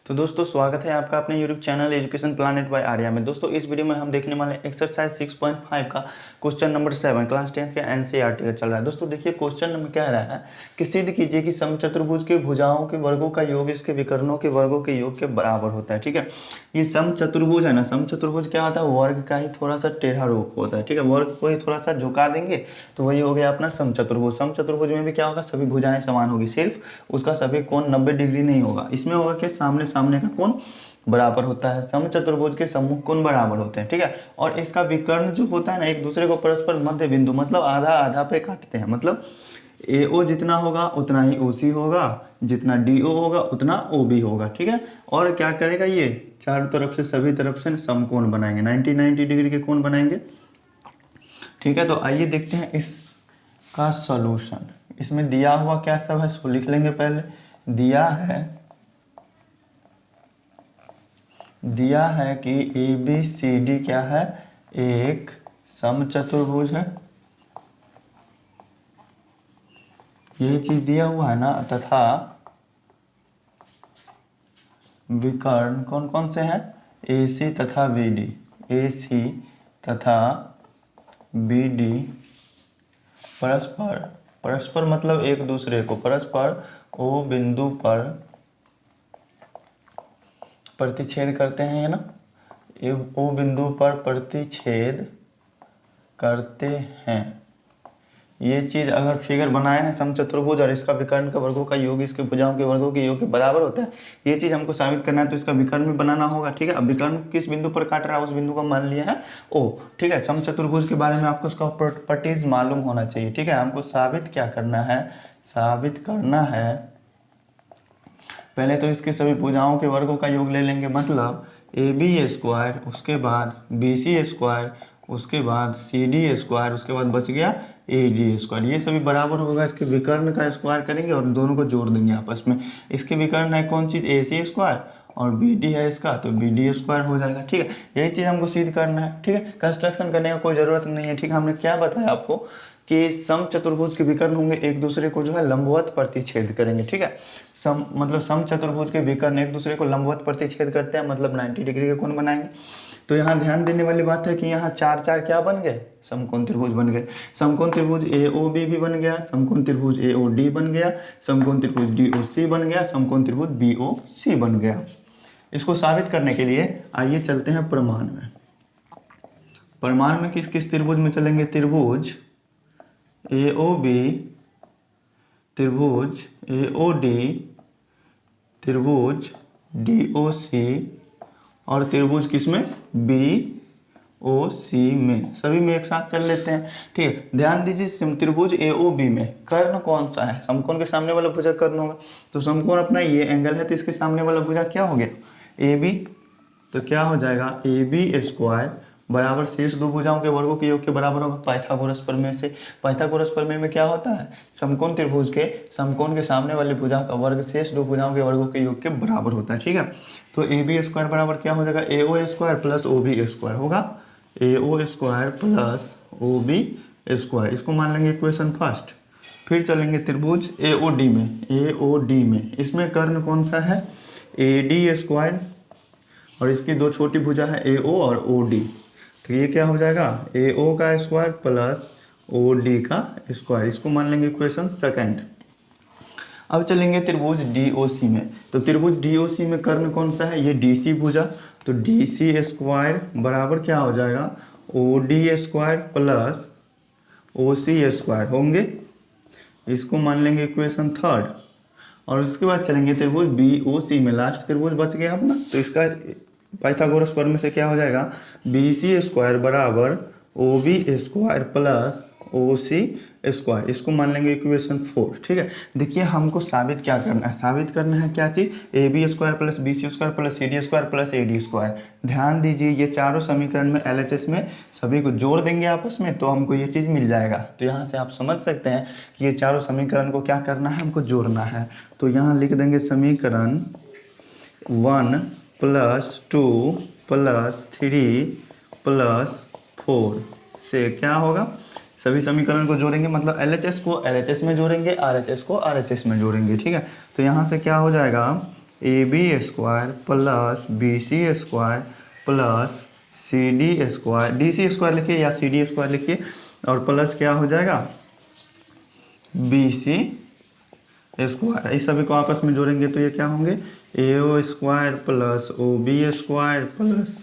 तो दोस्तों स्वागत है आपका अपने YouTube channel education planet by Arya में। दोस्तों इस वीडियो में हम देखने वाले एक्सरसाइज 6.5 का क्वेश्चन नंबर 7 क्लास 10 के एनसीईआरटी का चल रहा है। दोस्तों देखिए क्वेश्चन नंबर क्या रहा है कि सिद्ध कीजिए कि समचतुर्भुज के भुजाओं के वर्गों का योग इसके विकर्णों के वर्गों के योग के बराबर होता है। ठीक है, ये समचतुर्भुज है ना, समचतुर्भुज क्या होता है, वर्ग का ही थोड़ा सा टेढ़ा रूप होता है। ठीक है, वर्ग को ही थोड़ा सा झुका देंगे तो वही हो गया अपना समचतुर्भुज। समचतुर्भुज में भी क्या होगा, सभी भुजाएं समान होगी, सिर्फ उसका सभी कोण 90 डिग्री नहीं होगा। इसमें होगा कि सामने सामने का कोण बराबर होता है, समचतुर्भुज के सम्मुख कोण बराबर होते हैं। ठीक है, और इसका विकर्ण जो होता है ना, एक दूसरे को परस्पर मध्य बिंदु मतलब आधा आधा पे काटते हैं। मतलब AO जितना होगा उतना ही OC होगा, जितना DO होगा उतना OB होगा। ठीक है, और क्या करेगा, ये चारों तरफ से सभी तरफ से समकोण बनाएंगे, 90 डिग्री के कोण बनाएंगे। ठीक है, तो आइए देखते हैं इसका सॉल्यूशन। इसमें दिया हुआ क्या सब है सो लिख लेंगे। पहले दिया है कि ABCD क्या है, एक समचतुर्भुज है, यही चीज दिया हुआ है ना, तथा विकर्ण कौन कौन से हैं, AC तथा BD, AC तथा BD परस्पर, परस्पर मतलब एक दूसरे को, परस्पर O बिंदु पर प्रतिच्छेद करते हैं ना, O बिंदु पर प्रतिच्छेद करते हैं। ये चीज अगर फिगर बनाए हैं समचतुर्भुज और इसका विकर्ण का वर्गों का योग इसके भुजाओं के वर्गों के योग के बराबर होता है, ये चीज हमको साबित करना है तो इसका विकर्ण भी बनाना होगा। ठीक है, अब विकर्ण किस बिंदु पर काट रहा है, उस बिंदु को मान लिया है O। ठीक है, समचतुर्भुज के बारे में आपको उसका प्रॉपर्टीज मालूम होना चाहिए। ठीक है, हमको साबित क्या करना है, साबित करना है पहले तो इसके सभी भुजाओं के वर्गों का योग ले लेंगे, मतलब AB स्क्वायर, उसके बाद BC स्क्वायर, उसके बाद CD स्क्वायर, उसके बाद बच गया AD स्क्वायर। ये सभी बराबर होगा, इसके विकर्ण का स्क्वायर करेंगे और दोनों को जोड़ देंगे आपस में। इसके विकर्ण है कौन चीज़, AC स्क्वायर, और BD है इसका तो BD स्क्वायर हो जाएगा। ठीक है, यही चीज़ हमको सिद्ध करना है। ठीक है, कंस्ट्रक्शन करने का कोई ज़रूरत नहीं है। ठीक है, हमने क्या बताया आपको कि समचतुर्भुज के विकर्ण होंगे एक दूसरे को जो है लंबवत प्रतिच्छेद करेंगे। ठीक है, मतलब समचतुर्भुज के विकर्ण एक दूसरे को लंबवत प्रतिच्छेद करते हैं, मतलब 90 डिग्री के कोण बनाएंगे। तो यहाँ ध्यान देने वाली बात है कि यहाँ चार चार क्या बन गए, समकोण त्रिभुज बन गए। समकोण त्रिभुज AOB भी बन गया, समकोण त्रिभुज AOD बन गया, समकोण त्रिभुज DOC बन गया, समकोण त्रिभुज BOC बन गया। इसको साबित करने के लिए आइए चलते हैं प्रमाण में। प्रमाण में किस किस त्रिभुज में चलेंगे, त्रिभुज AOB, त्रिभुज AOD, त्रिभुज DOC और त्रिभुज किसमें, BOC में, सभी में एक साथ चल लेते हैं। ठीक है, ध्यान दीजिए त्रिभुज AOB में कर्ण कौन सा है, समकोण के सामने वाला भुजा कर्ण होगा। तो समकोण अपना ये एंगल है तो इसके सामने वाला भुजा क्या हो गया, AB। तो क्या हो जाएगा, AB स्क्वायर बराबर शेष दो भुजाओं के वर्गों के योग के बराबर होगा पाइथागोरस प्रमेय से। पाइथागोरस प्रमेय में क्या होता है, समकोण त्रिभुज के समकोण के सामने वाली भुजा का वर्ग शेष दो भुजाओं के वर्गों के योग के बराबर होता है। ठीक है, तो AB स्क्वायर बराबर क्या हो जाएगा, AO square plus OB square होगा, AO square plus OB square. इसको मान लेंगे इक्वेशन फर्स्ट। फिर चलेंगे त्रिभुज AOD में, इसमें कर्ण कौन सा है, AD स्क्वायर, और इसकी दो छोटी भुजा है AO और OD। तो ये क्या हो जाएगा, AO का स्क्वायर प्लस OD का स्क्वायर। इसको मान लेंगे इक्वेशन सेकंड। अब चलेंगे त्रिभुज DOC में। तो त्रिभुज DOC में कर्ण कौन सा है, ये DC भुजा, तो DC स्क्वायर बराबर क्या हो जाएगा, OD square plus OC square होंगे। इसको मान लेंगे इक्वेशन थर्ड। और उसके बाद चलेंगे त्रिभुज BOC में, लास्ट त्रिभुज बच गया अपना, तो इसका पाइथागोरस प्रमेय से क्या हो जाएगा, BC स्क्वायर बराबर OB square plus OC square. इसको मान लेंगे इक्वेशन 4। ठीक है, देखिए हमको साबित क्या करना है, साबित करना है क्या चीज़, AB square plus BC square plus CD square plus AD square. ध्यान दीजिए ये चारों समीकरण में LHS में सभी को जोड़ देंगे आपस में तो हमको ये चीज़ मिल जाएगा। तो यहाँ से आप समझ सकते हैं कि ये चारों समीकरण को क्या करना है, हमको जोड़ना है। तो यहाँ लिख देंगे समीकरण 1 प्लस 2 प्लस 3 प्लस 4 से क्या होगा, सभी समीकरण को जोड़ेंगे, मतलब LHS को LHS में जोड़ेंगे, RHS को RHS में जोड़ेंगे। ठीक है, तो यहाँ से क्या हो जाएगा, A B square plus B C square plus C D square, D C square लिखिए या सी डी स्क्वायर लिखिए, और प्लस क्या हो जाएगा बी सी स्क्वायर। इस सभी को आपस में जोड़ेंगे तो ये क्या होंगे A O square plus O B square plus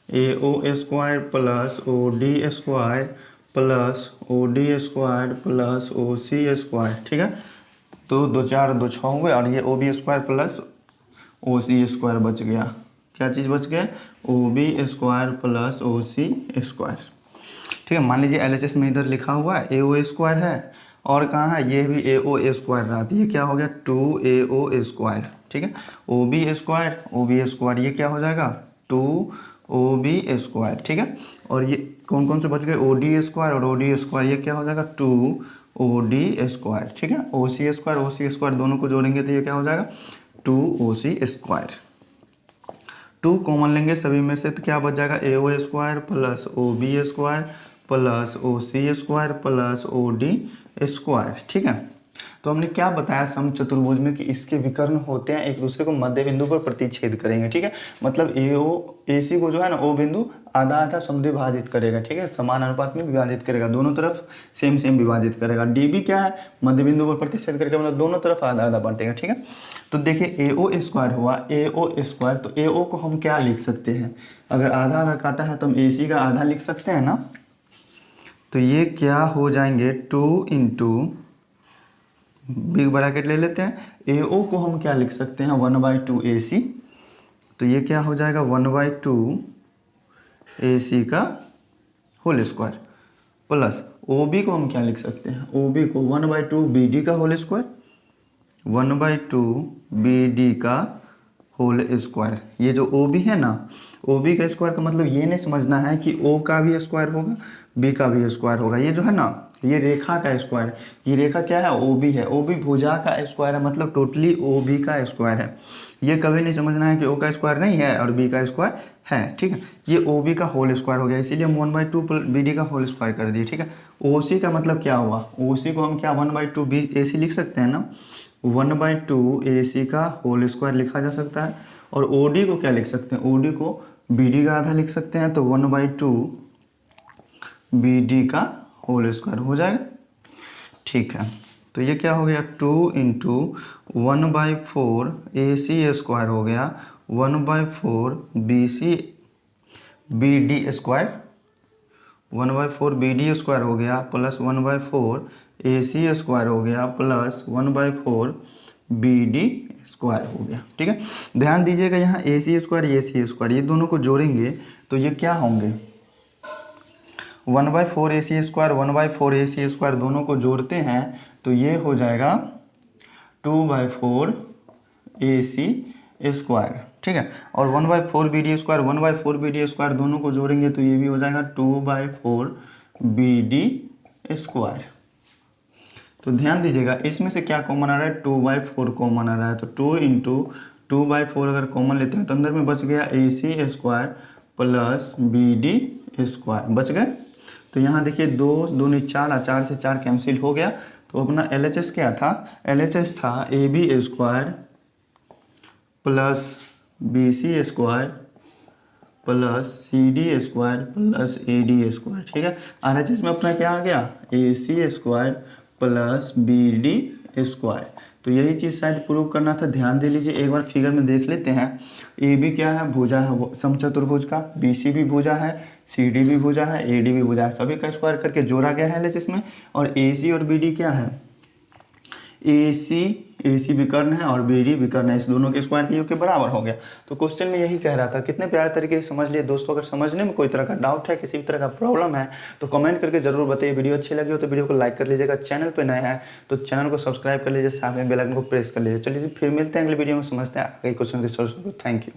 A O square plus O D square plus O D square plus O C square. ठीक है, तो 2 4 2 6 हुए, और ये O B square plus O C square बच गया। क्या चीज़ बच गया O B square plus O C square. ठीक है, मान लीजिए LHS में इधर लिखा हुआ है ए ओ स्क्वायर है, और कहाँ है ये भी ए ओ स्क्वायर रहा, तो ये क्या हो गया 2AO स्क्वायर। ठीक है, ओ बी स्क्वायर ये क्या हो जाएगा 2OB स्क्वायर। ठीक है, और ये कौन कौन से बच गए OD स्क्वायर और OD स्क्वायर, ये क्या हो जाएगा 2OD स्क्वायर। ठीक है, OC स्क्वायर दोनों को जोड़ेंगे तो ये क्या हो जाएगा 2OC स्क्वायर। 2 कॉमन लेंगे सभी में से तो क्या बच जाएगा AO square plus OB square plus OC square plus OD square. ठीक है, तो हमने क्या बताया समचतुर्भुज में कि इसके विकर्ण होते हैं, एक दूसरे को मध्य बिंदु पर प्रतिच्छेद करेंगे। ठीक है, मतलब AC को जो है ना O बिंदु आधा आधा समद्विभाजित करेगा। ठीक है, समान अनुपात में विभाजित करेगा, दोनों तरफ सेम सेम विभाजित करेगा। DB क्या है मध्य बिंदु पर प्रतिच्छेद करेगा, मतलब दोनों तरफ आधा आधा बांटेगा। ठीक है, तो देखिए AO स्क्वायर हुआ AO स्क्वायर, तो AO को हम क्या लिख सकते हैं, अगर आधा आधा काटा है तो हम AC का आधा लिख सकते हैं ना, तो ये क्या हो जाएंगे 2 इंटू बिग ब्रैकेट ले लेते हैं, AO को हम क्या लिख सकते हैं 1/2 AC, तो ये क्या हो जाएगा 1/2 AC का होल स्क्वायर प्लस OB को हम क्या लिख सकते हैं OB को 1/2 BD का होल स्क्वायर 1/2 BD का होल स्क्वायर। ये जो OB है ना OB का स्क्वायर का मतलब ये नहीं समझना है कि O का भी स्क्वायर होगा B का भी स्क्वायर होगा। ये जो है ना ये रेखा का स्क्वायर, ये रेखा क्या है OB है, OB भुजा का स्क्वायर है, मतलब टोटली OB का स्क्वायर है। ये कभी नहीं समझना है कि O का स्क्वायर नहीं है और B का स्क्वायर है। ठीक है, ये OB का होल स्क्वायर हो गया, इसीलिए हम 1/2 BD का होल स्क्वायर कर दिए। ठीक है, OC का मतलब क्या हुआ OC को हम क्या 1/2 AC लिख सकते हैं ना, 1/2 AC का होल स्क्वायर लिखा जा सकता है। और OD को क्या लिख सकते हैं OD को BD का आधा लिख सकते हैं, तो 1/2 BD का होल स्क्वायर हो जाएगा। ठीक है, तो ये क्या हो गया 2 इंटू 1/4 AC स्क्वायर हो गया 1/4 BD स्क्वायर 1/4 BD स्क्वायर हो गया प्लस 1/4 AC स्क्वायर हो गया प्लस 1/4 BD स्क्वायर हो गया। ठीक है, ध्यान दीजिएगा यहाँ AC स्क्वायर AC स्क्वायर ये दोनों को जोड़ेंगे तो ये क्या होंगे 1/4 AC स्क्वायर 1/4 AC स्क्वायर दोनों को जोड़ते हैं तो ये हो जाएगा 2/4 AC स्क्वायर। ठीक है, और 1/4 BD स्क्वायर 1/4 BD स्क्वायर दोनों को जोड़ेंगे तो ये भी हो जाएगा 2/4 BD स्क्वायर। तो ध्यान दीजिएगा इसमें से क्या कॉमन आ रहा है 2/4 कॉमन आ रहा है, तो 2 इंटू 2/4 अगर कॉमन लेते हैं तो अंदर में बच गया AC square plus BD square बच गए। तो यहाँ देखिए 2 दूनी 4 4 से 4 कैंसिल हो गया, तो अपना LHS क्या था LHS था AB square plus BC square plus CD square plus AD square. ठीक है, RHS में अपना क्या आ गया AC square plus BD square. तो यही चीज़ शायद प्रूव करना था, ध्यान दे लीजिए एक बार फिगर में देख लेते हैं। AB क्या है भुजा है वो समचतुर्भुज का, BC भी भुजा है CD भी भुजा है AD भी भुजा है, सभी का स्क्वायर करके जोड़ा गया है LHS में। और AC और BD क्या है AC विकर्ण है और BD विकर्ण है, इस दोनों के स्क्वायर के योग के बराबर हो गया। तो क्वेश्चन में यही कह रहा था, कितने प्यारे तरीके से समझ लिए दोस्तों। अगर समझने में कोई तरह का डाउट है किसी भी तरह का प्रॉब्लम है तो कमेंट करके जरूर बताइए। वीडियो अच्छी लगी हो तो वीडियो को लाइक कर लीजिएगा, चैनल पे नए हैं तो चैनल को सब्सक्राइब कर लीजिए, साथ में बेल आइकन को प्रेस कर लीजिए। चलिए फिर मिलते हैं अगले वीडियो में, समझते हैं आगे क्वेश्चन के सॉल्यूशन को। Thank you.